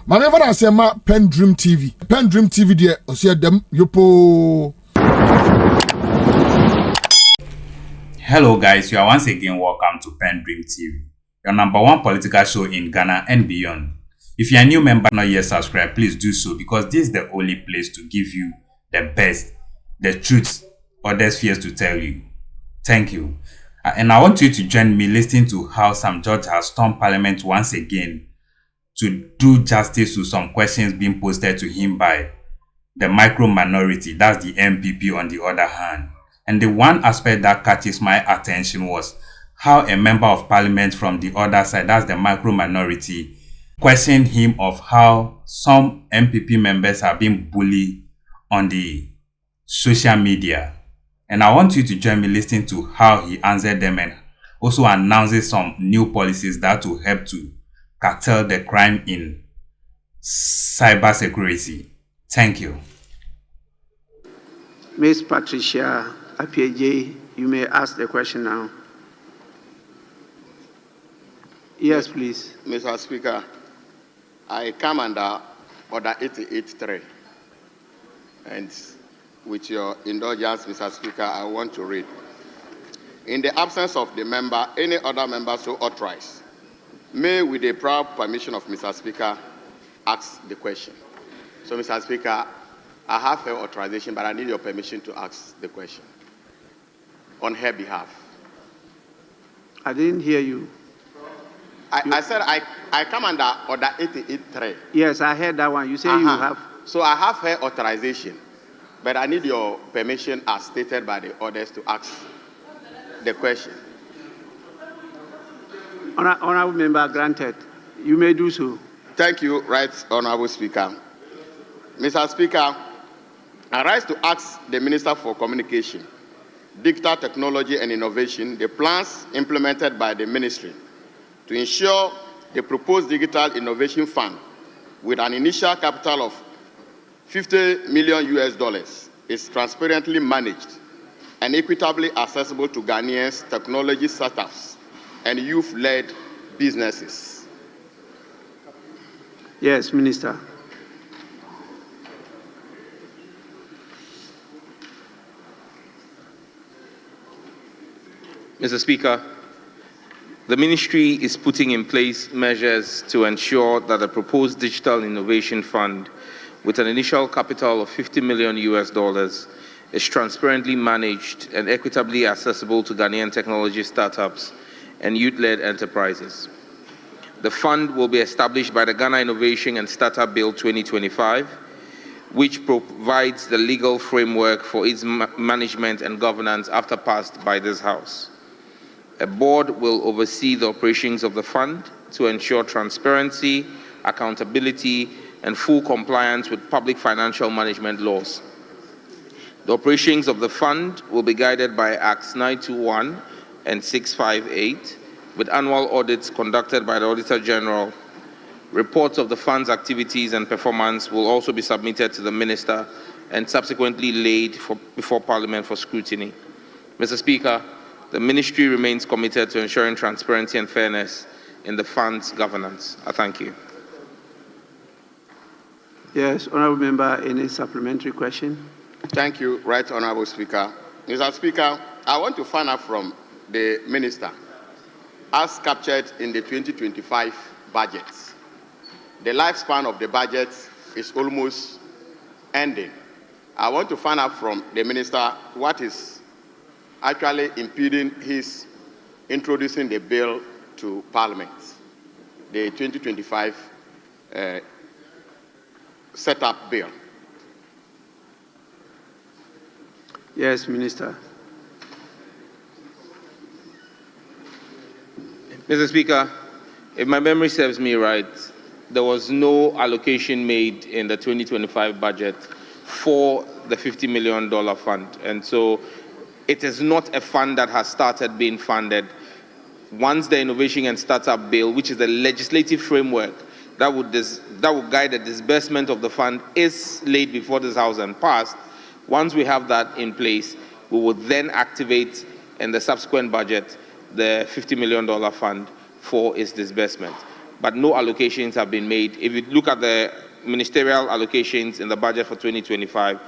Manever I say ma PENDREAM TV. PENDREAM TV there, I see them yopo. Hello guys, you are once again welcome to PENDREAM TV, your #1 political show in Ghana and beyond. If you are a new member not yet subscribed, please do so because this is the only place to give you the best, the truth others fears to tell you. Thank you. And I want you to join me listening to how Sam George has stormed Parliament once again to do justice to some questions being posted to him by the micro minority, that's the MPP on the other hand. And the one aspect that catches my attention was how a member of parliament from the other side, that's the micro minority, questioned him of how some MPP members have been bullied on the social media. And I want you to join me listening to how he answered them and also announces some new policies that will help to curtail the crime in cybersecurity. Thank you. Ms. Patricia Apieje, you may ask the question now. Yes, please. Mr. Speaker, I come under Order 88.3. And with your indulgence, Mr. Speaker, I want to read. In the absence of the member, any other member so authorized may, with the prior permission of Mr. Speaker, ask the question. So, Mr. Speaker, I have her authorization, but I need your permission to ask the question on her behalf. I didn't hear you. I said I come under Order 88.3. Yes, I heard that one. You say you have. So I have her authorization, but I need your permission as stated by the orders to ask the question. Honorable member, granted. You may do so. Thank you, Right Honorable Speaker. Mr. Speaker, I rise to ask the Minister for Communication, Digital Technology and Innovation the plans implemented by the Ministry to ensure the proposed Digital Innovation Fund with an initial capital of $50 million is transparently managed and equitably accessible to Ghanaians, technology startups, and youth-led businesses. Yes, Minister. Mr. Speaker, the Ministry is putting in place measures to ensure that the proposed Digital Innovation Fund with an initial capital of $50 million is transparently managed and equitably accessible to Ghanaian technology startups and youth-led enterprises. The fund will be established by the Ghana Innovation and Startup Bill 2025, which provides the legal framework for its management and governance after passed by this House. A board will oversee the operations of the fund to ensure transparency, accountability, and full compliance with public financial management laws. The operations of the fund will be guided by Acts 921 and 658, with annual audits conducted by the Auditor General. Reports of the fund's activities and performance will also be submitted to the Minister and subsequently laid before Parliament for scrutiny. Mr. Speaker, the Ministry remains committed to ensuring transparency and fairness in the fund's governance. I thank you. Yes, Honorable Member, any supplementary question? Thank you, Right Honorable Speaker. Mr. Speaker, I want to find out from the Minister, as captured in the 2025 budget, the lifespan of the budget is almost ending. I want to find out from the Minister what is actually impeding his introducing the bill to Parliament, the 2025 setup bill. Yes, Minister. Mr. Speaker, if my memory serves me right, there was no allocation made in the 2025 budget for the $50 million fund. And so it is not a fund that has started being funded. Once the Innovation and Startup Bill, which is the legislative framework that would guide the disbursement of the fund, is laid before this House and passed, once we have that in place, we will then activate in the subsequent budget the $50 million fund for its disbursement. but no allocations have been made. If you look at the ministerial allocations in the budget for 2025,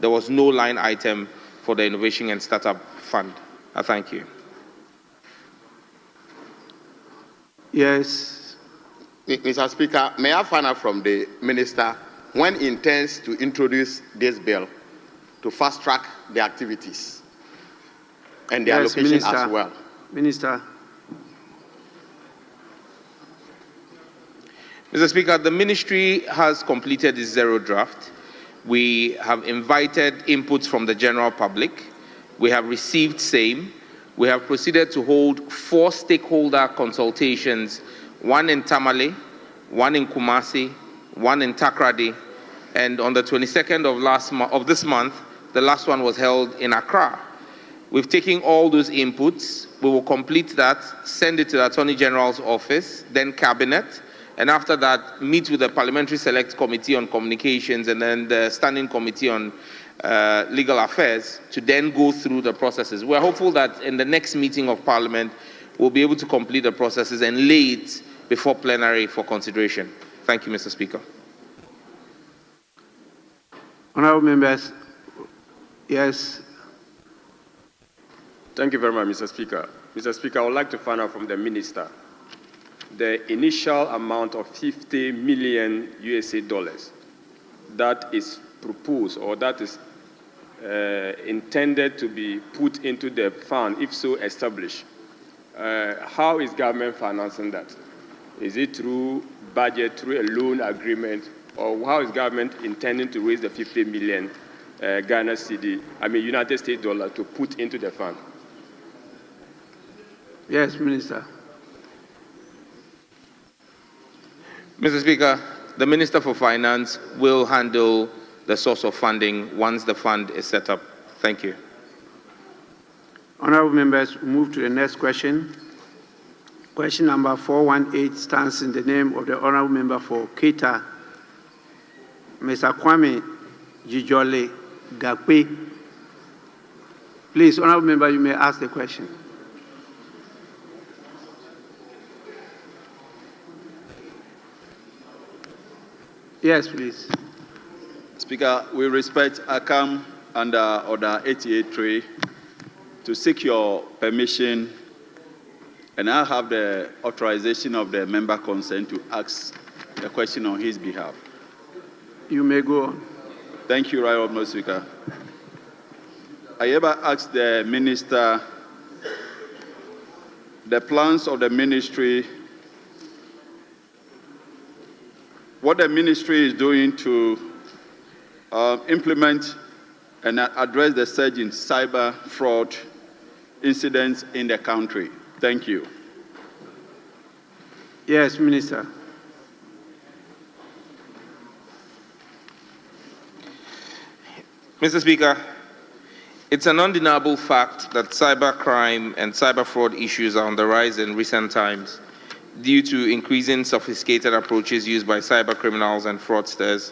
there was no line item for the Innovation and Startup Fund. I thank you. Yes. Mr. Speaker, may I find out from the minister when he intends to introduce this bill to fast-track the activities and the allocation Minister, as well? Minister. Mr. Speaker, the ministry has completed its zero draft. We have invited inputs from the general public. We have received same. We have proceeded to hold 4 stakeholder consultations, one in Tamale, one in Kumasi, one in Takrady, and on the 22nd of this month, the last one was held in Accra. We've taken all those inputs. We will complete that, send it to the Attorney General's office, then Cabinet, and after that, meet with the Parliamentary Select Committee on Communications and then the Standing Committee on Legal Affairs to then go through the processes. We're hopeful that in the next meeting of Parliament, we'll be able to complete the processes and lay it before plenary for consideration. Thank you, Mr. Speaker. Honourable members, yes. Thank you very much, Mr. Speaker. Mr. Speaker, I would like to find out from the minister the initial amount of 50 million USA dollars that is proposed or that is intended to be put into the fund, if so established. How is government financing that? Is it through budget, through a loan agreement, or how is government intending to raise the 50 million United States dollar to put into the fund? Yes, Minister. Mr. Speaker, the Minister for Finance will handle the source of funding once the fund is set up. Thank you. Honourable members, we move to the next question. Question number 418 stands in the name of the Honourable Member for Keita, Mr. Kwame Jijole Gakpe. Please, Honourable Member, you may ask the question. Yes, please. Speaker, we respect ACAM under Order 88.3 to seek your permission, and I have the authorization of the member concerned to ask a question on his behalf. You may go on. Thank you, Right Honourable Speaker. I ever asked the minister the plans of the ministry, what the ministry is doing to implement and address the surge in cyber fraud incidents in the country. Thank you. Yes, Minister. Mr. Speaker, it's an undeniable fact that cybercrime and cyber fraud issues are on the rise in recent times due to increasing sophisticated approaches used by cyber criminals and fraudsters,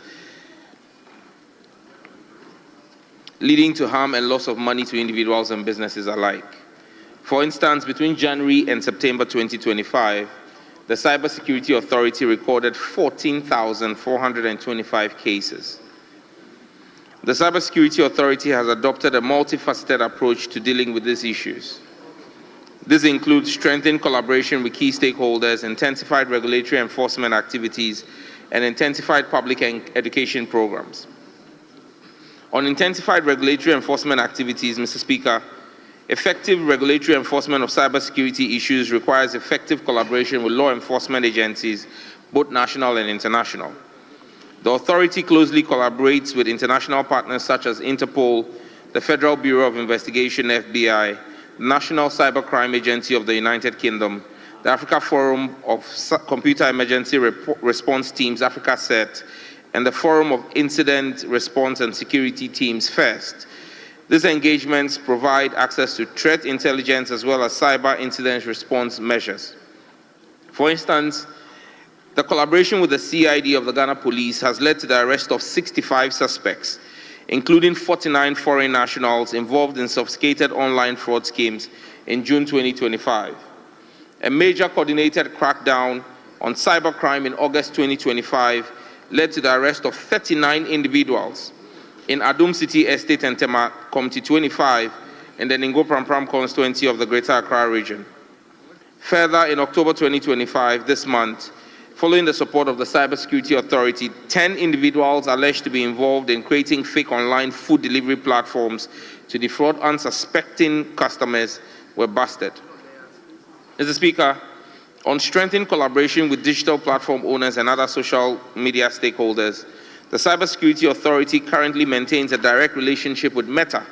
leading to harm and loss of money to individuals and businesses alike. For instance, between January and September 2025, the Cybersecurity Authority recorded 14,425 cases. The Cybersecurity Authority has adopted a multifaceted approach to dealing with these issues. This includes strengthened collaboration with key stakeholders, intensified regulatory enforcement activities, and intensified public education programs. On intensified regulatory enforcement activities, Mr. Speaker, effective regulatory enforcement of cybersecurity issues requires effective collaboration with law enforcement agencies, both national and international. The authority closely collaborates with international partners such as Interpol, the Federal Bureau of Investigation, FBI, the National Cybercrime Agency of the United Kingdom, the Africa Forum of Computer Emergency Response Teams, Africa CERT, and the Forum of Incident Response and Security Teams, FIRST. These engagements provide access to threat intelligence as well as cyber incident response measures. For instance, the collaboration with the CID of the Ghana Police has led to the arrest of 65 suspects, including 49 foreign nationals involved in sophisticated online fraud schemes in June 2025. A major coordinated crackdown on cybercrime in August 2025 led to the arrest of 39 individuals in Adum City Estate and Tema Committee 25 in the Ningo Prampram constituency of the Greater Accra region. Further, in October 2025, this month, following the support of the Cybersecurity Authority, 10 individuals alleged to be involved in creating fake online food delivery platforms to defraud unsuspecting customers were busted. Mr. Speaker, on strengthened collaboration with digital platform owners and other social media stakeholders, the Cybersecurity Authority currently maintains a direct relationship with Meta,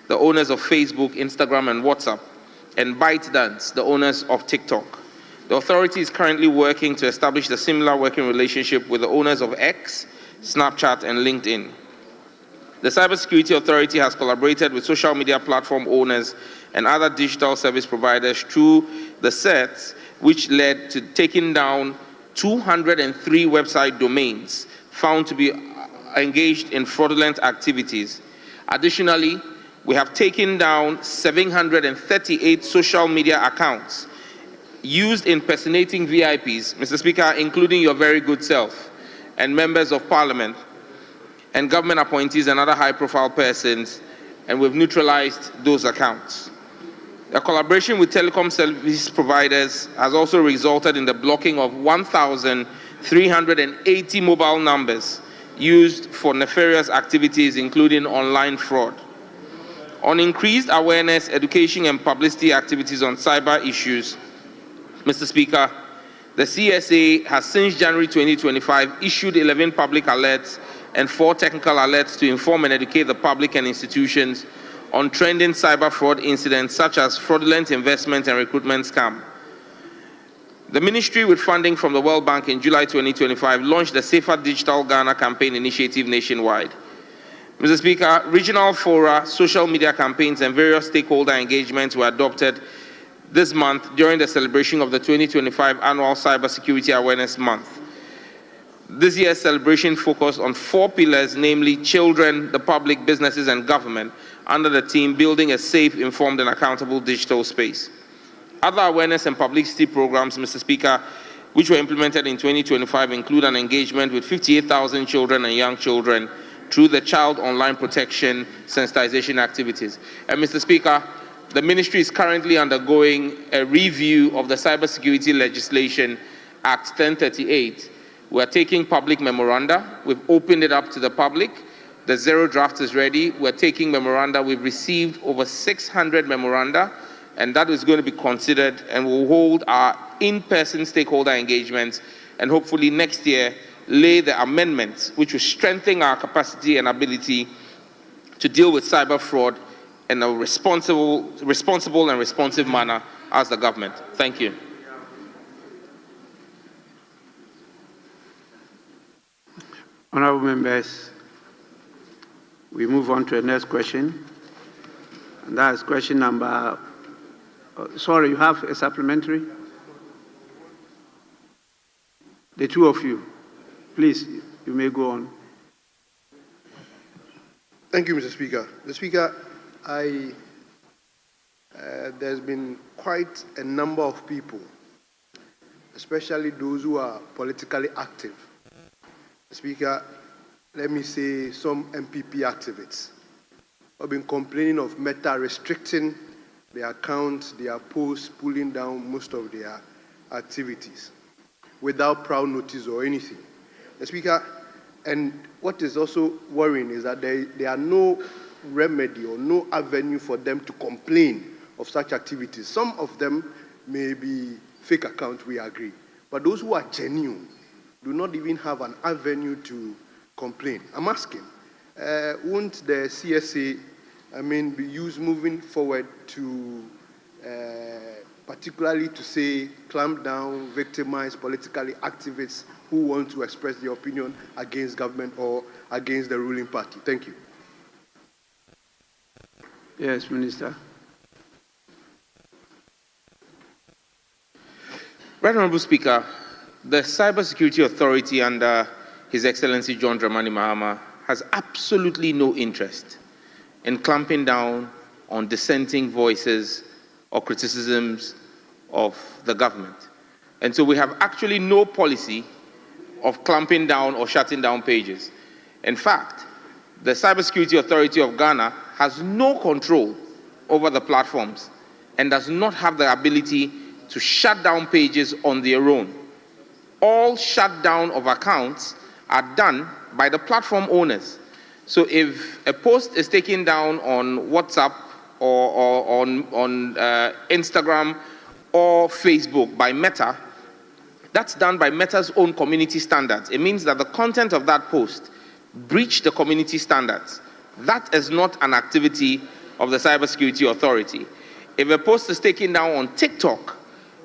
the owners of Facebook, Instagram, and WhatsApp, and ByteDance, the owners of TikTok. The authority is currently working to establish a similar working relationship with the owners of X, Snapchat, and LinkedIn. The Cybersecurity Authority has collaborated with social media platform owners and other digital service providers through the sets, which led to taking down 203 website domains found to be engaged in fraudulent activities. Additionally, we have taken down 738 social media accounts used impersonating VIPs, Mr. Speaker, including your very good self, and members of parliament, and government appointees and other high-profile persons, and we've neutralized those accounts. A collaboration with telecom service providers has also resulted in the blocking of 1,380 mobile numbers used for nefarious activities, including online fraud. On increased awareness, education, and publicity activities on cyber issues, Mr. Speaker, the CSA has since January 2025 issued 11 public alerts and 4 technical alerts to inform and educate the public and institutions on trending cyber fraud incidents such as fraudulent investment and recruitment scam. The ministry, with funding from the World Bank in July 2025, launched the Safer Digital Ghana campaign initiative nationwide. Mr. Speaker, regional fora, social media campaigns, and various stakeholder engagements were adopted this month during the celebration of the 2025 Annual Cybersecurity Awareness Month. This year's celebration focused on 4 pillars, namely children, the public, businesses, and government, under the theme Building a Safe, Informed, and Accountable Digital Space. Other awareness and publicity programs, Mr. Speaker, which were implemented in 2025 include an engagement with 58,000 children and young children through the Child Online Protection Sensitization activities. And Mr. Speaker, the ministry is currently undergoing a review of the Cybersecurity Legislation Act 1038. We're taking public memoranda. We've opened it up to the public. The 0 draft is ready. We're taking memoranda. We've received over 600 memoranda, and that is going to be considered, and we'll hold our in-person stakeholder engagements, and hopefully next year lay the amendments which will strengthen our capacity and ability to deal with cyber fraud in a responsible and responsive manner as the government. Thank you. Honourable members, we move on to the next question. And that is question number, sorry, you have a supplementary? The 2 of you, please, you may go on. Thank you, Mr. Speaker. Mr. Speaker, there's been quite a number of people, especially those who are politically active. Speaker, let me say some MPP activists have been complaining of Meta restricting their accounts, their posts, pulling down most of their activities without prior notice or anything. Speaker, and what is also worrying is that there are no remedy or no avenue for them to complain of such activities. Some of them may be fake accounts, we agree, but those who are genuine do not even have an avenue to complain. I'm asking, won't the CSA, be used moving forward to, particularly to say, clamp down, victimize politically activists who want to express their opinion against government or against the ruling party? Thank you. Yes, Minister. Right Honourable Speaker, the Cybersecurity Authority under His Excellency John Dramani Mahama has absolutely no interest in clamping down on dissenting voices or criticisms of the government. And so we have actually no policy of clamping down or shutting down pages. In fact, the Cybersecurity Authority of Ghana has no control over the platforms and does not have the ability to shut down pages on their own. All shutdown of accounts are done by the platform owners. So if a post is taken down on WhatsApp or on Instagram or Facebook by Meta, that's done by Meta's own community standards. It means that the content of that post breached the community standards. That is not an activity of the Cybersecurity Authority. If a post is taken down on TikTok,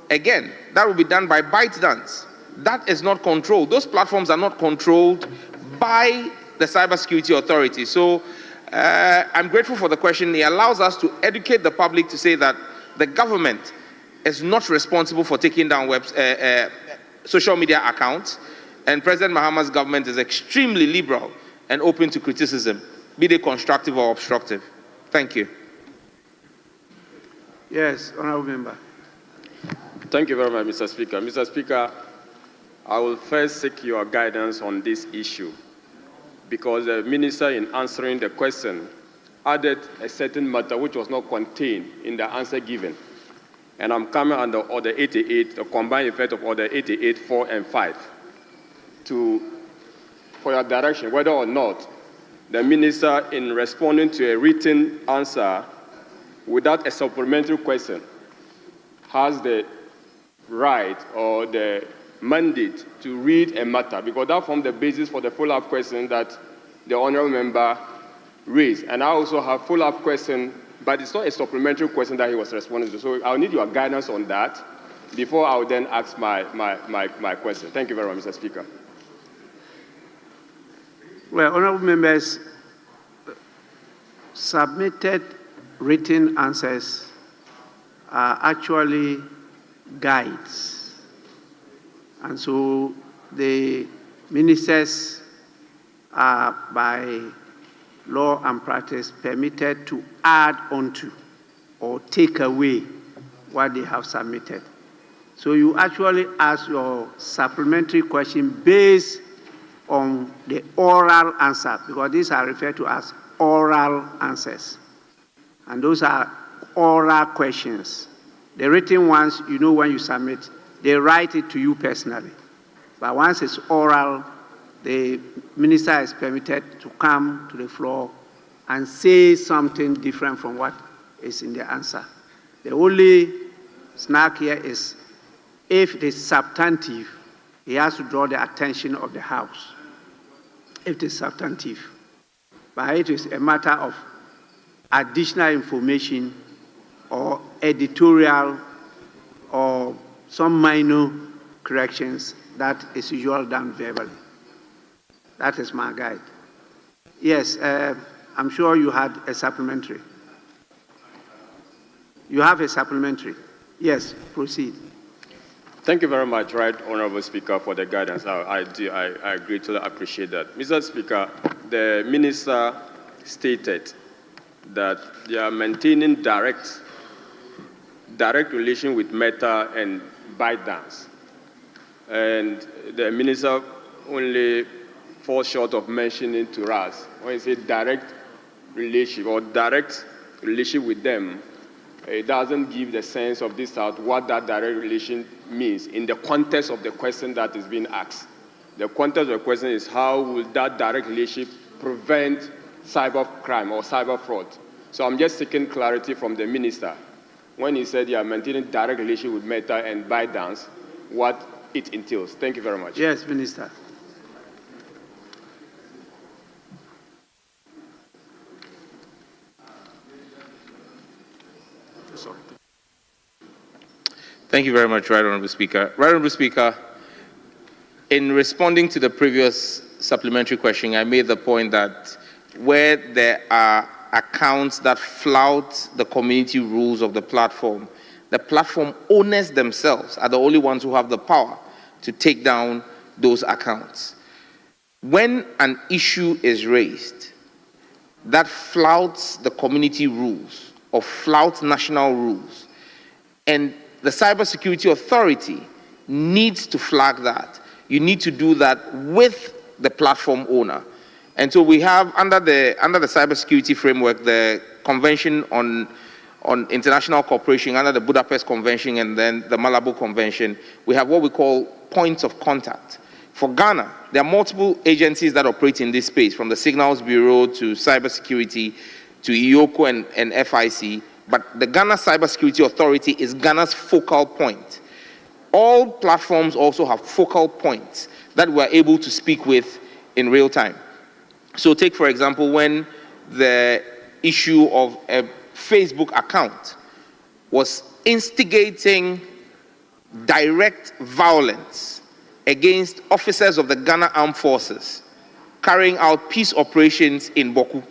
again, that will be done by ByteDance. That is not controlled. Those platforms are not controlled by the Cybersecurity Authority. So I'm grateful for the question. It allows us to educate the public to say that the government is not responsible for taking down social media accounts, and President Mahama's government is extremely liberal and open to criticism, be they constructive or obstructive. Thank you. Yes, honourable member. Thank you very much, Mr. Speaker. Mr. Speaker, I will first seek your guidance on this issue, because the minister, in answering the question, added a certain matter which was not contained in the answer given. And I'm coming under Order 88, the combined effect of Order 88, 4 and 5, for your direction, whether or not the minister, in responding to a written answer without a supplementary question, has the right or the mandate to read a matter, because that forms the basis for the follow-up question that the honourable member raised. And I also have follow-up question, but it's not a supplementary question that he was responding to. So I'll need your guidance on that before I will then ask my question. Thank you very much, Mr. Speaker. Well, honourable members, submitted written answers are actually guides. And so the ministers are, by law and practice, permitted to add onto or take away what they have submitted. So you actually ask your supplementary question based on the oral answer, because these are referred to as oral answers. And those are oral questions. The written ones, you know, when you submit, they write it to you personally. But once it's oral, the minister is permitted to come to the floor and say something different from what is in the answer. The only snag here is, if it is substantive, he has to draw the attention of the House. If it is substantive. But it is a matter of additional information or editorial or some minor corrections that is usually done verbally. That is my guide. Yes, I'm sure you had a supplementary. You have a supplementary. Yes, proceed. Thank you very much, Right Honourable Speaker, for the guidance. I greatly appreciate that. Mr. Speaker, the minister stated that they are maintaining direct relation with Meta and ByteDance. And the minister only falls short of mentioning to us, when he said direct relationship or direct relationship with them, it doesn't give the sense of this out what that direct relation means in the context of the question that is being asked. The context of the question is, how will that direct relationship prevent cyber crime or cyber fraud? So I'm just seeking clarity from the minister. When he said you are maintaining direct relationship with Meta and ByteDance, what it entails. Thank you very much. Yes, Minister. Thank you very much, Right Honourable Speaker. Right Honourable Speaker, in responding to the previous supplementary question, I made the point that where there are accounts that flout the community rules of the platform owners themselves are the only ones who have the power to take down those accounts. When an issue is raised that flouts the community rules or flouts national rules, and the Cybersecurity Authority needs to flag that. You need to do that with the platform owner. And so we have, under the cybersecurity framework, the Convention on International Cooperation, under the Budapest Convention and then the Malabo Convention, we have what we call points of contact. For Ghana, there are multiple agencies that operate in this space, from the Signals Bureau to cybersecurity to IOCO and FIC, but the Ghana Cybersecurity Authority is Ghana's focal point. All platforms also have focal points that we're able to speak with in real time. So take, for example, when the issue of a Facebook account was instigating direct violence against officers of the Ghana Armed Forces carrying out peace operations in Boku.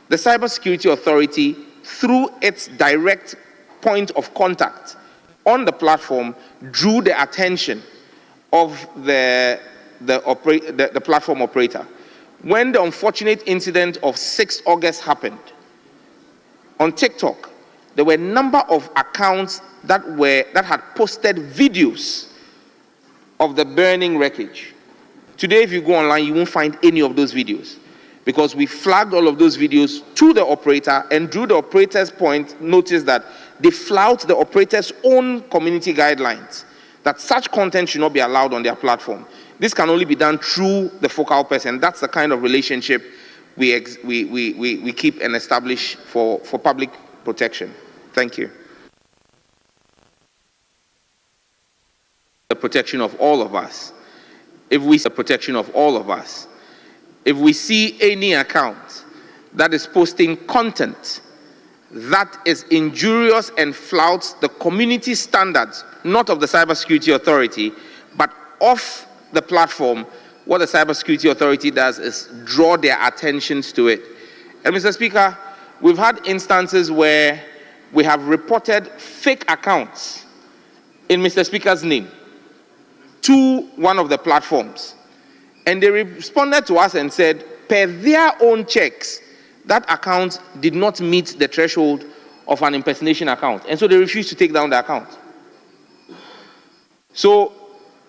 The Cybersecurity Authority, through its direct point of contact on the platform, drew the attention of the platform operator. When the unfortunate incident of 6 August happened, on TikTok, there were a number of accounts that had posted videos of the burning wreckage. Today, if you go online, you won't find any of those videos, because we flagged all of those videos to the operator, and through the operator's point, notice that they flout the operator's own community guidelines, that such content should not be allowed on their platform. This can only be done through the focal person. That's the kind of relationship we keep and establish for public protection. Thank you. The protection of all of us. If we see any account that is posting content that is injurious and flouts the community standards, not of the Cybersecurity Authority, but of the platform, what the Cybersecurity Authority does is draw their attentions to it. And Mr. Speaker, we've had instances where we have reported fake accounts in Mr. Speaker's name to one of the platforms. And they responded to us and said, per their own checks, that account did not meet the threshold of an impersonation account. And so they refused to take down the account. So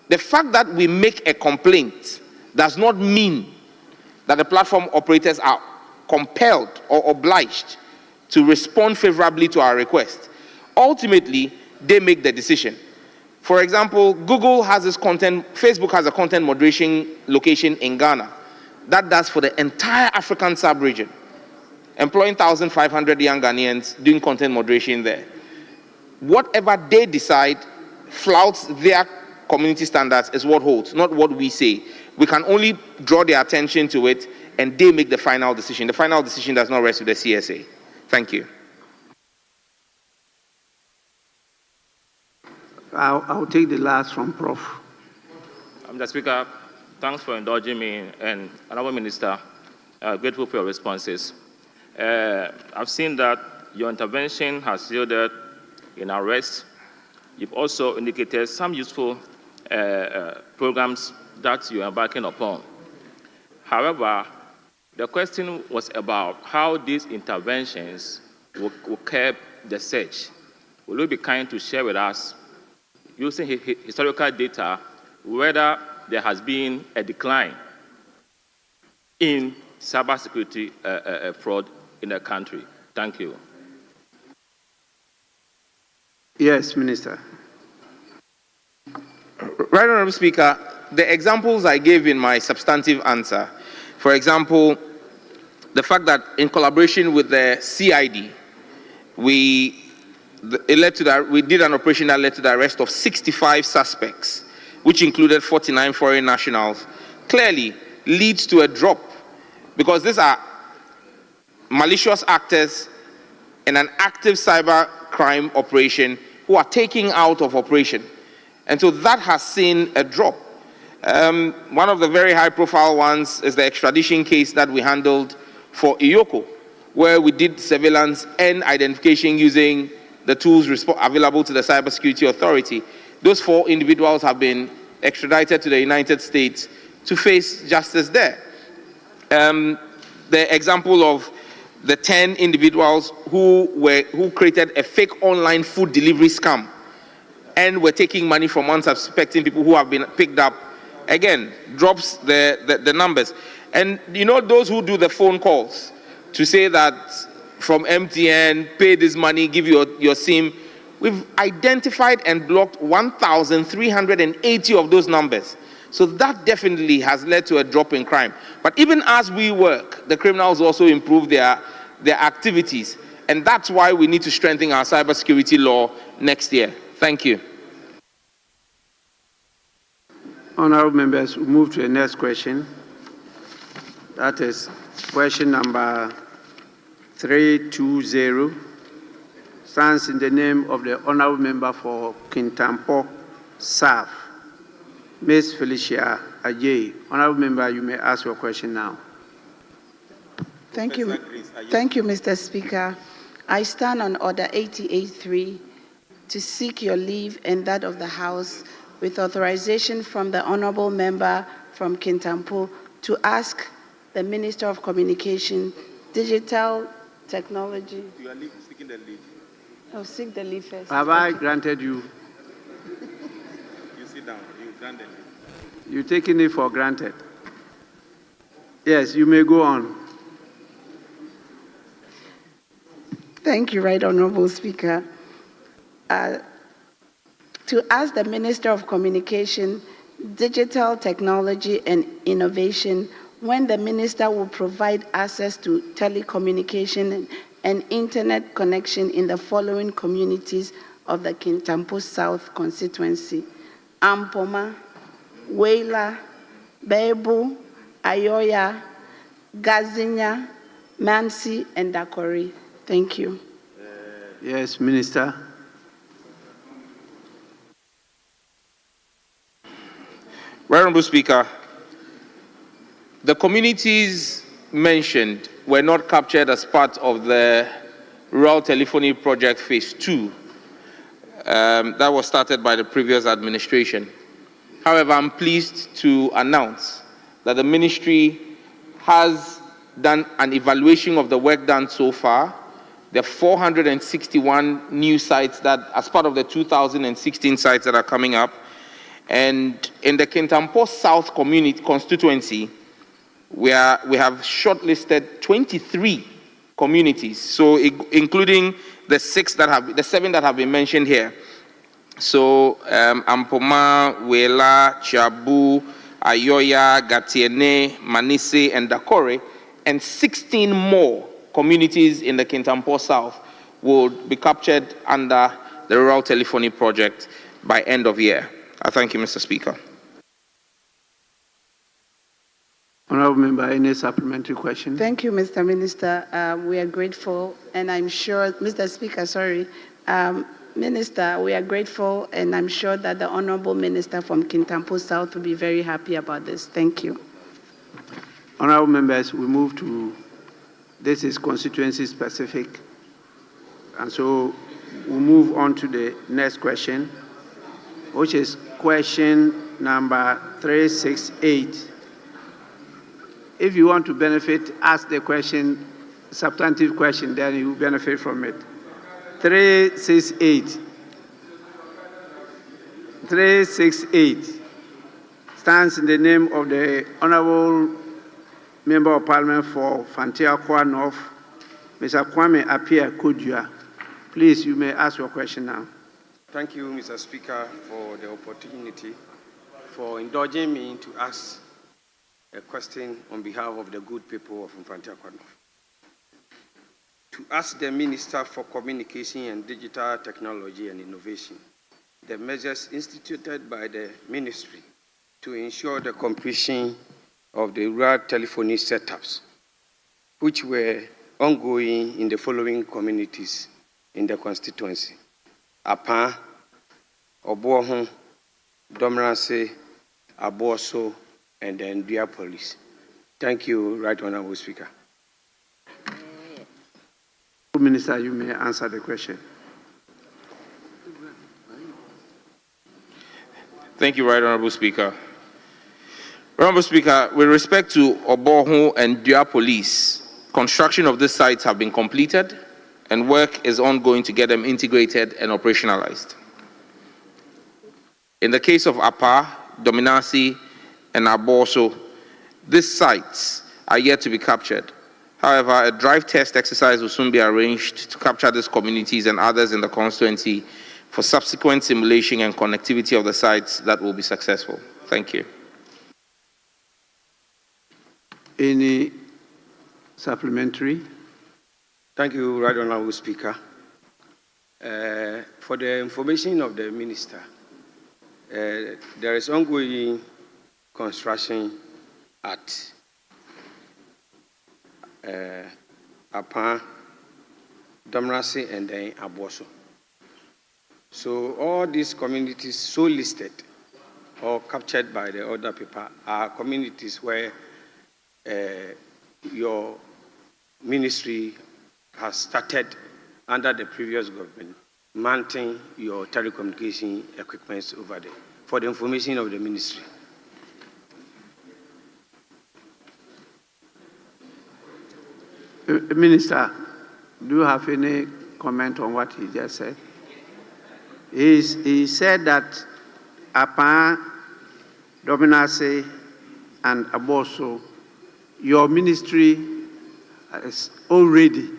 the fact that we make a complaint does not mean that the platform operators are compelled or obliged to respond favorably to our request. Ultimately, they make the decision. For example, Google has this content, Facebook has a content moderation location in Ghana that does for the entire African sub-region, employing 1,500 young Ghanaians doing content moderation there. Whatever they decide flouts their community standards is what holds, not what we say. We can only draw their attention to it, and they make the final decision. The final decision does not rest with the CSA. Thank you. I'll take the last from Prof. Mr. Speaker, thanks for indulging me, and Honourable Minister, grateful for your responses. I've seen that your intervention has yielded in arrest. You've also indicated some useful programs that you are embarking upon. However, the question was about how these interventions will curb the search. Will you be kind to share with us, using historical data, whether there has been a decline in cybersecurity fraud in the country? Thank you. Yes, Minister. Right, Honourable Speaker, the examples I gave in my substantive answer, for example, the fact that in collaboration with the CID, we did an operation that led to the arrest of 65 suspects, which included 49 foreign nationals, clearly leads to a drop, because these are malicious actors in an active cyber crime operation who are taking out of operation. And so that has seen a drop. One of the very high-profile ones is the extradition case that we handled for IOCO, where we did surveillance and identification using the tools available to the Cybersecurity Authority. Those 4 individuals have been extradited to the United States to face justice there. The example of the 10 individuals who created a fake online food delivery scam and we're taking money from unsuspecting people who have been picked up, again, drops the numbers. And you know, those who do the phone calls to say that from MTN, pay this money, give your SIM, we've identified and blocked 1,380 of those numbers. So that definitely has led to a drop in crime. But even as we work, the criminals also improve their activities. And that's why we need to strengthen our cybersecurity law next year. Thank you. Honorable members, we move to the next question. That is question number 320. Stands in the name of the honorable member for Kintampo South, Ms. Felicia Ajay. Honorable member, you may ask your question now. Thank you, Mr. Speaker. I stand on Order 88.3 to seek your leave and that of the House with authorization from the honorable member from Kintampo to ask the Minister of Communication, Digital Technology. You are seeking the leave. Oh, seek the leave first. Have I granted you? You sit down. You grant the leave. You're taking it for granted. Yes, you may go on. Thank you, Right Honorable Speaker. To ask the Minister of Communication, Digital Technology and Innovation when the Minister will provide access to telecommunication and internet connection in the following communities of the Kintampo South constituency: Ampoma, Wela, Bebu, Ayoya, Gazinya, Mansi, and Dakori. Thank you. Yes, Minister. Honorable Speaker, the communities mentioned were not captured as part of the Rural Telephony Project Phase 2 that was started by the previous administration. However, I'm pleased to announce that the ministry has done an evaluation of the work done so far. There are 461 new sites that, as part of the 2016 sites that are coming up. And in the Kintampo South community constituency, we have shortlisted 23 communities, so including the 7 that have been mentioned here. So Ampoma, Wela, Chabu, Ayoya, Gatiene, Manise, and Dakore, and 16 more communities in the Kintampo South will be captured under the Rural Telephony Project by end of year. I thank you, Mr. Speaker. Honorable member, any supplementary question? Thank you, Mr. Minister. We are grateful, and I'm sure, Mr. Speaker, sorry, Minister, we are grateful, and I'm sure that the Honorable Minister from Kintampo South will be very happy about this. Thank you. Honorable members, we move to, this is constituency specific, and so we'll move on to the next question, which is question number 368. If you want to benefit, ask the question, substantive question, then you will benefit from it. 368. 368 stands in the name of the Honorable Member of Parliament for Fantiakwa North, Mr. Kwame Appiah Kudua. Please, you may ask your question now. Thank you, Mr. Speaker, for the opportunity for indulging me to ask a question on behalf of the good people of Fantiakwa North. To ask the Minister for Communication and Digital Technology and Innovation the measures instituted by the Ministry to ensure the completion of the rural telephony setups, which were ongoing in the following communities in the constituency: Apa, Obohun, Domranse, Aboso, and the Ndria Police. Thank you, Right Honorable Speaker. Minister, you may answer the question. Thank you, Right Honorable Speaker. Honorable Speaker, with respect to Obohun and Ndria Police, construction of these sites have been completed and work is ongoing to get them integrated and operationalized. In the case of Apa, Dominasi, and Aboso, these sites are yet to be captured. However, a drive test exercise will soon be arranged to capture these communities and others in the constituency for subsequent simulation and connectivity of the sites that will be successful. Thank you. Any supplementary? Thank you, Right Honorable Speaker. For the information of the Minister, there is ongoing construction at Apa, Damrasi, and then Aboso. So all these communities so listed or captured by the other people are communities where your ministry has started under the previous government mounting your telecommunication equipment over there for the information of the ministry. Minister, do you have any comment on what he just said? He said that Apa, Dominase, and Aboso, your ministry has already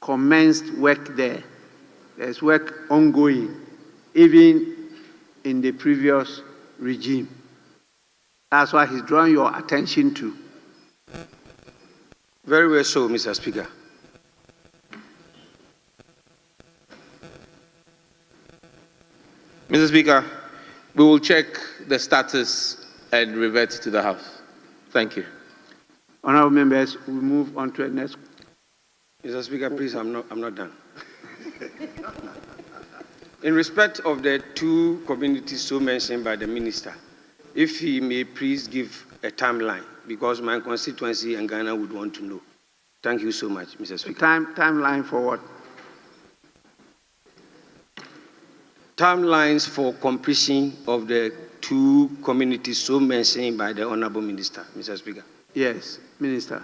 commenced work there. There's work ongoing, even in the previous regime. That's why he's drawing your attention to. Very well so, Mr. Speaker. Mr. Speaker, we will check the status and revert to the House. Thank you. Honourable members, we move on to the next. Mr. Speaker, please, I'm not done. In respect of the two communities so mentioned by the minister, if he may please give a timeline, because my constituency and Ghana would want to know. Thank you so much, Mr. Speaker. Timeline for what? Timelines for completion of the two communities so mentioned by the Honourable Minister, Mr. Speaker. Yes, Minister.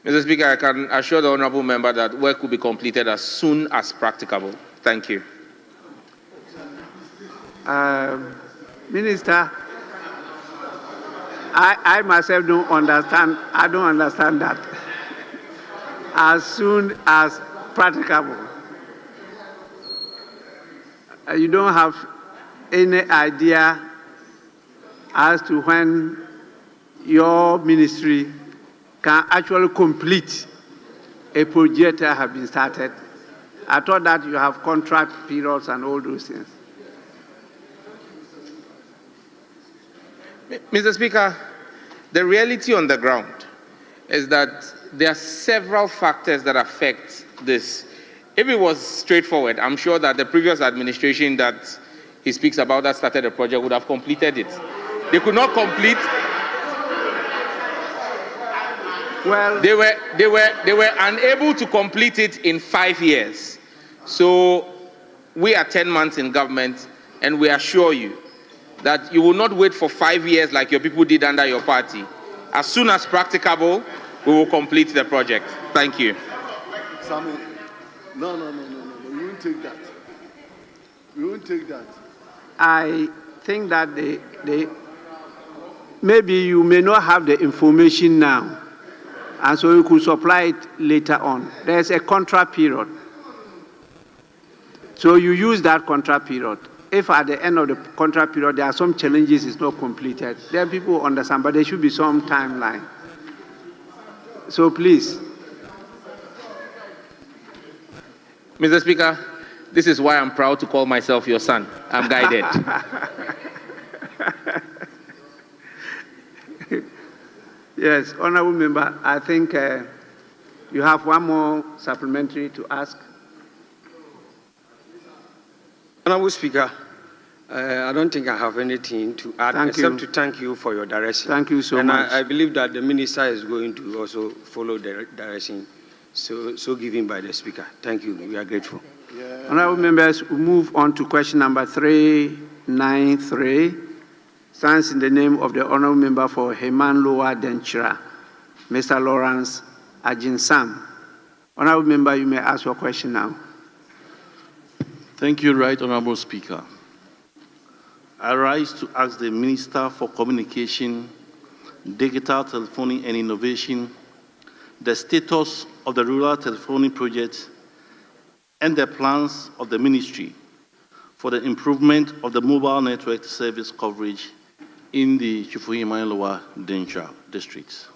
Mr. Speaker, I can assure the Honourable Member that work will be completed as soon as practicable. Thank you. Minister, I myself don't understand. I don't understand that. As soon as practicable. You don't have any idea as to when your ministry can actually complete a project that has been started. I thought that you have contract periods and all those things. Mr. Speaker, the reality on the ground is that there are several factors that affect this. If it was straightforward, I'm sure that the previous administration that he speaks about that started the project would have completed it. They could not complete. Well, they were unable to complete it in 5 years. So we are 10 months in government, and we assure you that you will not wait for 5 years like your people did under your party. As soon as practicable, we will complete the project. Thank you. Sammy, no. We won't take that. We won't take that. I think that maybe you may not have the information now, and so you could supply it later on. There's a contract period. So you use that contract period. If at the end of the contract period there are some challenges, it's not completed, then people understand, but there should be some timeline. So please. Mr. Speaker, this is why I'm proud to call myself your son. I'm guided. Yes, Honourable Member, I think you have one more supplementary to ask. Honourable Speaker, I don't think I have anything to add except to thank you for your direction. Thank you so much. And I believe that the Minister is going to also follow the direction so given by the Speaker. Thank you. We are grateful. Yeah. Honourable members, we move on to question number 393. Stands in the name of the Honourable Member for Heman Lower Denchira, Mr. Lawrence Ajinsam. Honourable Member, you may ask your question now. Thank you, Right Honorable Speaker. I rise to ask the Minister for Communication, Digital Telephony and Innovation the status of the rural telephony project and the plans of the ministry for the improvement of the mobile network service coverage in the Chufuima Lower Dencha districts.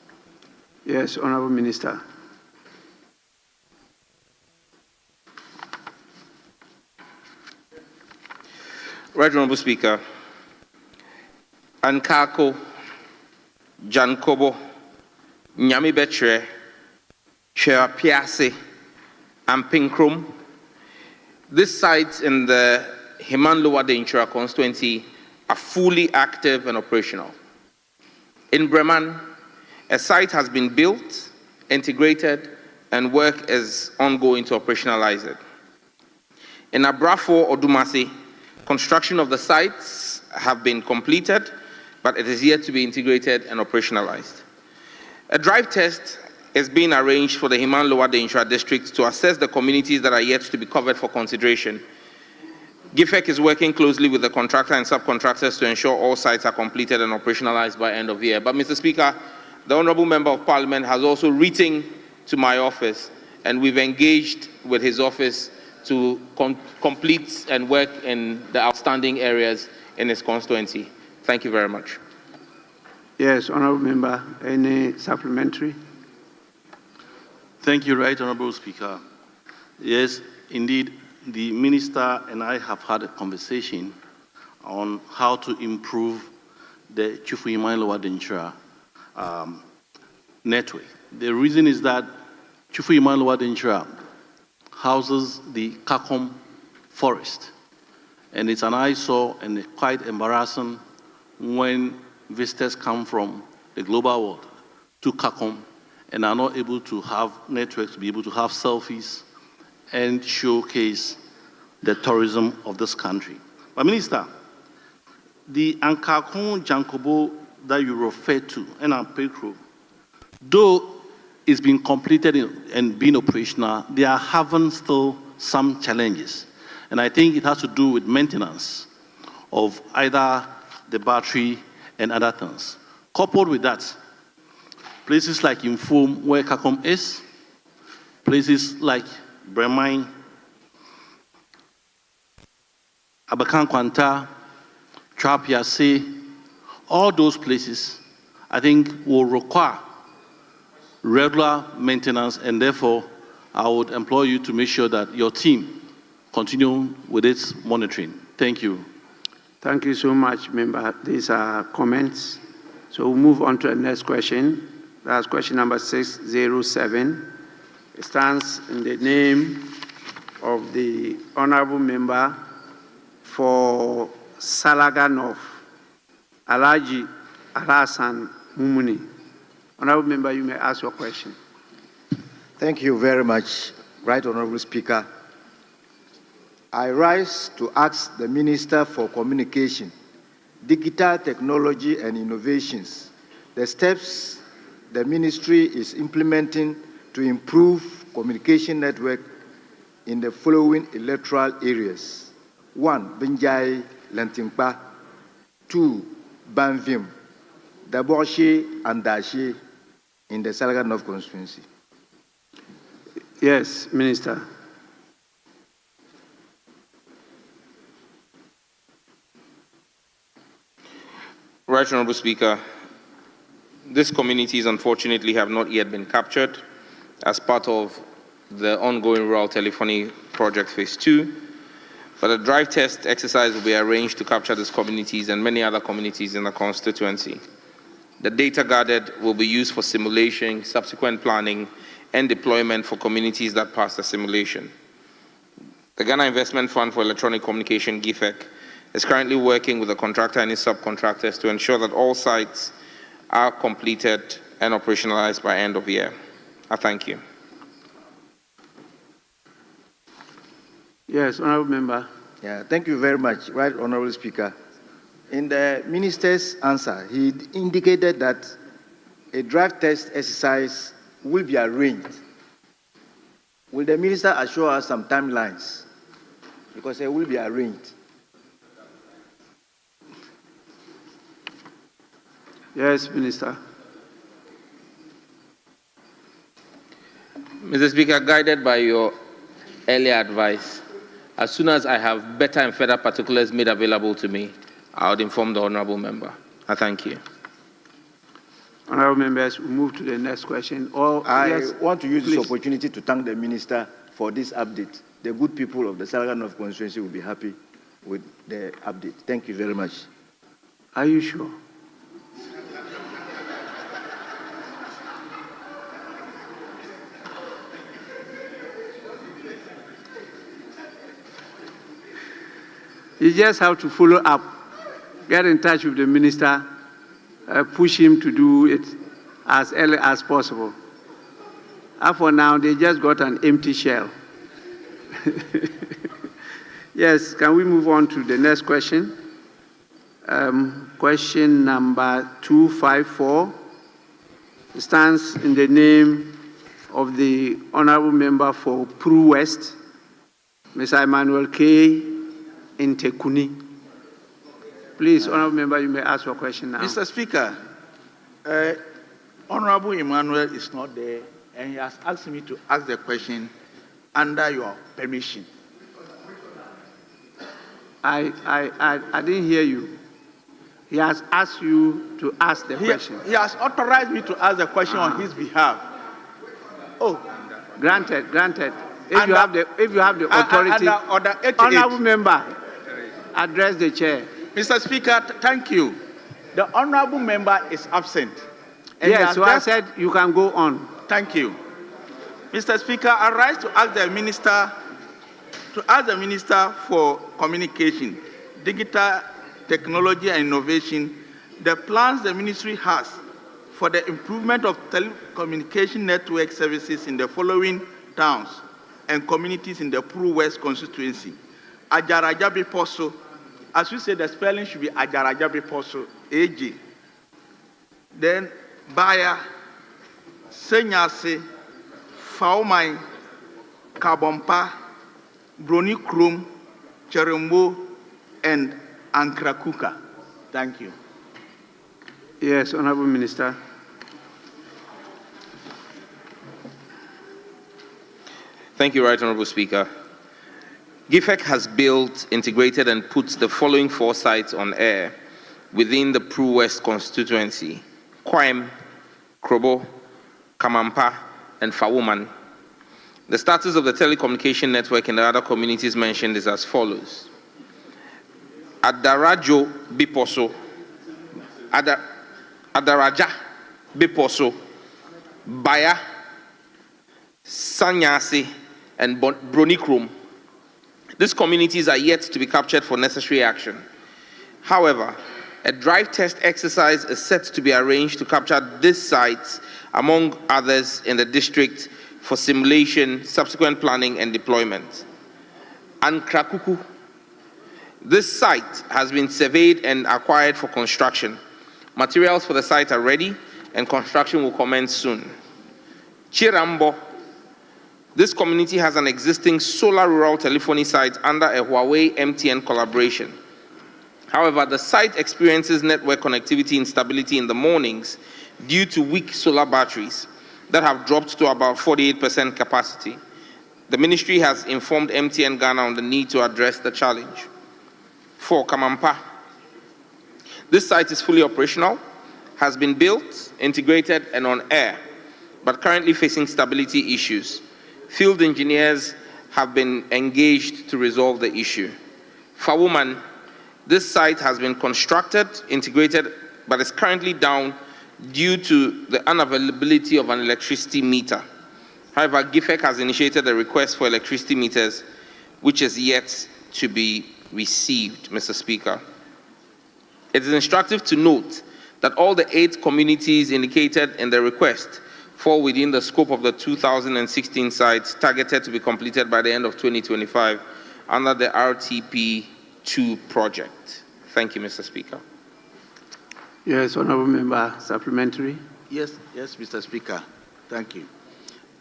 Yes, Honorable Minister. Right Honorable Speaker, Ankako, Jankobo, Nyami Betre, Shea Piase, and Pinkrum. These sites in the Himan Lower Dencha constituency are fully active and operational. In Breman, a site has been built, integrated, and work is ongoing to operationalize it. In Abrafo or Dumasi, construction of the sites have been completed, but it is yet to be integrated and operationalized. A drive test is being arranged for the Himan Lower Dencha district to assess the communities that are yet to be covered for consideration. GIFEC is working closely with the contractor and subcontractors to ensure all sites are completed and operationalized by end of year. But Mr. Speaker, the Honorable Member of Parliament has also written to my office, and we've engaged with his office to complete and work in the outstanding areas in his constituency. Thank you very much. Yes, Honorable Member, any supplementary? Thank you, Right Honorable Speaker. Yes, indeed, the Minister and I have had a conversation on how to improve the Chufuima Lower Dencha network. The reason is that Chufuima Lower Dencha houses the Kakom forest, and it's an eyesore and quite embarrassing when visitors come from the global world to Kakom and are not able to have networks to be able to have selfies and showcase the tourism of this country. But Minister, the Ankakon Jankobo that you referred to, and Ampekro, though it's been completed and been operational, they are having still some challenges. And I think it has to do with maintenance of either the battery and other things. Coupled with that, places like Inform, where Kakom is, places like Bremine, Abakan Kwanta, Trapiase, all those places, I think, will require regular maintenance, and therefore, I would implore you to make sure that your team continue with its monitoring. Thank you. Thank you so much, Member. These are comments. So we'll move on to the next question. That's question number 607. It stands in the name of the Honorable Member for Salaga North, Alaji Alasan Mumuni. Honorable Member, you may ask your question. Thank you very much, Right Honorable Speaker. I rise to ask the Minister for Communication, Digital Technology and Innovations the steps the ministry is implementing to improve communication network in the following electoral areas. 1. Binjai Lantingpa. 2. Banvim, Daborshe and Dashe in the Salaga North constituency. Yes, Minister. Right Honorable Speaker, these communities unfortunately have not yet been captured as part of the ongoing rural telephony project phase 2, but a drive test exercise will be arranged to capture these communities and many other communities in the constituency. The data gathered will be used for simulation, subsequent planning, and deployment for communities that pass the simulation. The Ghana Investment Fund for Electronic Communication, GIFEC, is currently working with the contractor and his subcontractors to ensure that all sites are completed and operationalized by end of year. I thank you. Yes, Honorable Member. Yeah, thank you very much, Right Honorable Speaker. In the Minister's answer, he indicated that a drive test exercise will be arranged. Will the Minister assure us some timelines because it will be arranged. Yes, Minister. Mr. Speaker, guided by your earlier advice, as soon as I have better and further particulars made available to me, I would inform the honourable member. I thank you. Honourable members, we move to the next question. I want to use this opportunity to thank the Minister for this update. The good people of the Salaga North Constituency will be happy with the update. Thank you very much. Are you sure? You just have to follow up, get in touch with the minister, push him to do it as early as possible. And for now, they just got an empty shell. Yes, can we move on to the next question? Question number 254 stands in the name of the Honourable Member for Pru West, Mr. Emmanuel K. Ntekuni. Please, Honourable Member, you may ask your question now. Mr. Speaker, Honourable Emmanuel is not there, and he has asked me to ask the question under your permission. I didn't hear you. He has asked you to ask the question. He has authorized me to ask the question on his behalf. Oh, granted, granted. If you have the authority, Honourable Member, address the chair. Mr. Speaker, thank you. The Honourable Member is absent. Yes, so I said you can go on. Thank you. Mr. Speaker, I rise to ask the Minister for Communication, Digital Technology and Innovation, the plans the ministry has for the improvement of telecommunication network services in the following towns and communities in the Pru West constituency. Ajarajabi Poso, as we say, the spelling should be Ajarajabi Poso, AG. Then Baya, Senyase, Faumai, Kabompa, Broni Krum, Cherembo, and Ankrakuka. Thank you. Yes, Honourable Minister. Thank you, Right Honourable Speaker. GIFEC has built, integrated, and put the following 4 sites on air within the Pru West constituency: Kwaim, Krobo, Kamampa, and Fawuman. The status of the telecommunication network in the other communities mentioned is as follows: Adarajo Biposo, Adaraja Biposo, Baya, Sanyasi, and Bronikrum. These communities are yet to be captured for necessary action. However, a drive test exercise is set to be arranged to capture these sites, among others, in the district for simulation, subsequent planning, and deployment. Ankrakuku. This site has been surveyed and acquired for construction. Materials for the site are ready, and construction will commence soon. Chirambo. This community has an existing solar rural telephony site under a Huawei MTN collaboration. However, the site experiences network connectivity instability in the mornings due to weak solar batteries that have dropped to about 48% capacity. The ministry has informed MTN Ghana on the need to address the challenge. 4. Kamampa. This site is fully operational, has been built, integrated, and on air, but currently facing stability issues. Field engineers have been engaged to resolve the issue. Fawuman. This site has been constructed, integrated, but is currently down due to the unavailability of an electricity meter. However, GIFEC has initiated a request for electricity meters, which is yet to be received, Mr. Speaker. It is instructive to note that all the 8 communities indicated in the request fall within the scope of the 2016 sites targeted to be completed by the end of 2025 under the RTP2 project. Thank you, Mr. Speaker. Yes, Honourable Member, supplementary. Yes, Mr. Speaker. Thank you.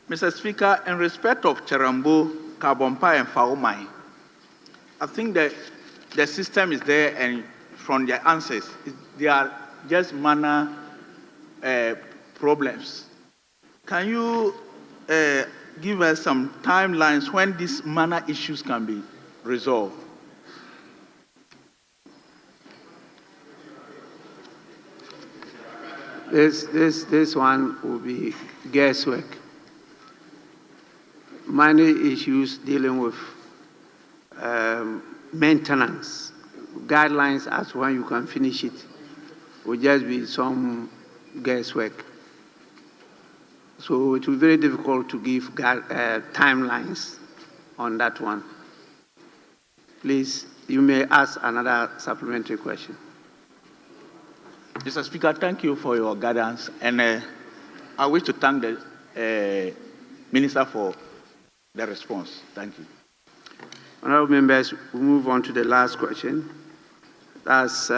Mr. Speaker, in respect of Cherambo, Kabompa, and Faumai, I think that the system is there, and from their answers, they are just minor problems. Can you give us some timelines when these minor issues can be resolved? This one will be guesswork. Many issues dealing with maintenance, guidelines as when you can finish it, will just be some guesswork. So it will be very difficult to give timelines on that one. Please, you may ask another supplementary question. Mr. Speaker, thank you for your guidance, and I wish to thank the Minister for the response. Thank you. Honourable members, we move on to the last question. That's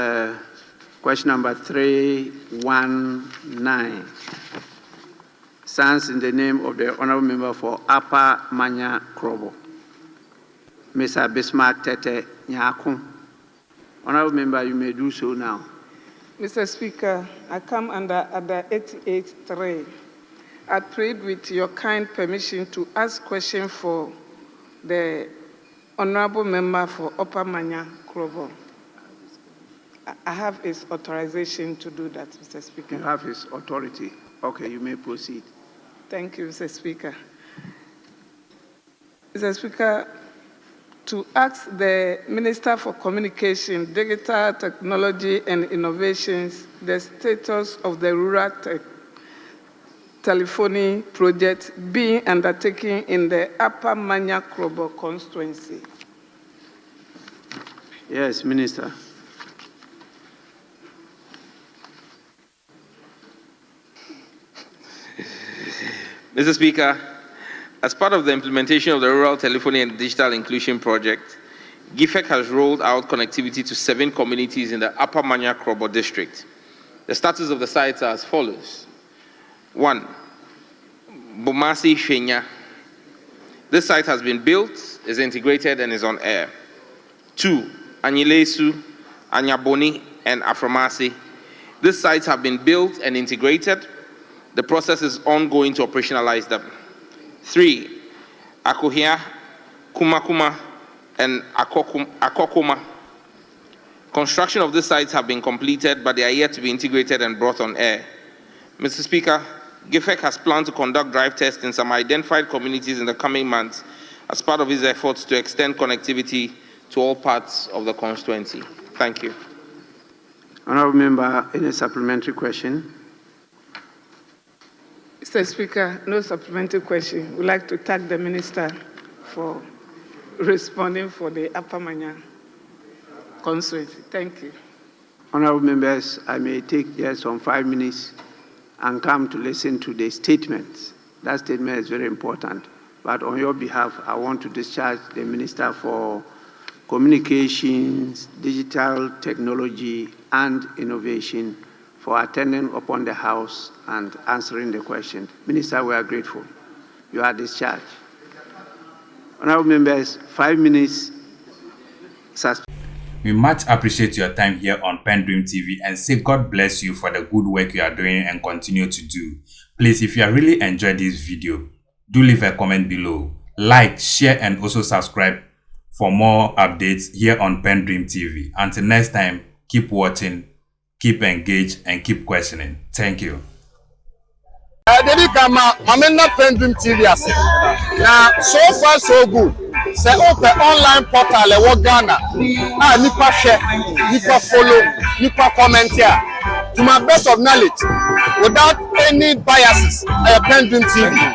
question number 319. Stands in the name of the Honourable Member for Upper Manya Krobo, Mr. Bismarck Tete Nyako. Honourable Member, you may do so now. Mr. Speaker, I come under 88.3. I prayed with your kind permission to ask question for the Honourable Member for Upper Manya Krobo. I have his authorization to do that, Mr. Speaker. You have his authority. Okay, you may proceed. Thank you, Mr. Speaker. Mr. Speaker, to ask the Minister for Communication, Digital Technology and Innovations the status of the rural telephony project being undertaken in the Upper Manya Krobo constituency. Yes, Minister. Mr. Speaker, as part of the implementation of the Rural Telephony and Digital Inclusion Project, GIFEC has rolled out connectivity to 7 communities in the Upper Manya Krobo district. The status of the sites are as follows. 1. Bomasi Shenya. This site has been built, is integrated, and is on air. 2. Anyilesu, Anyaboni, and Aframasi. These sites have been built and integrated. The process is ongoing to operationalize them. 3. Akohia, Kumakuma, and Akokuma. Construction of these sites have been completed, but they are yet to be integrated and brought on air. Mr. Speaker, GIFEC has planned to conduct drive tests in some identified communities in the coming months as part of its efforts to extend connectivity to all parts of the constituency. Thank you. Honourable Member, any supplementary question? Mr. Speaker, no supplementary question. We'd like to thank the Minister for responding for the Upper Manya constituency. Thank you. Honourable members, I may take just some 5 minutes and come to listen to the statements. That statement is very important. But on your behalf, I want to discharge the Minister for Communications, Digital Technology and Innovation for attending upon the House and answering the question. Minister, we are grateful. You are discharged. Honourable members, 5 minutes. We much appreciate your time here on PENDREAM TV and say God bless you for the good work you are doing and continue to do. Please, if you are really enjoyed this video, do leave a comment below. Like, share, and also subscribe for more updates here on PENDREAM TV. Until next time, keep watching, keep engaged, and keep questioning. Thank you. PENDREAM TV now, so far so good. Say open online portal e Ghana. Nipa share, nipa follow, nipa comment here. To my best of knowledge, without any biases, PENDREAM TV.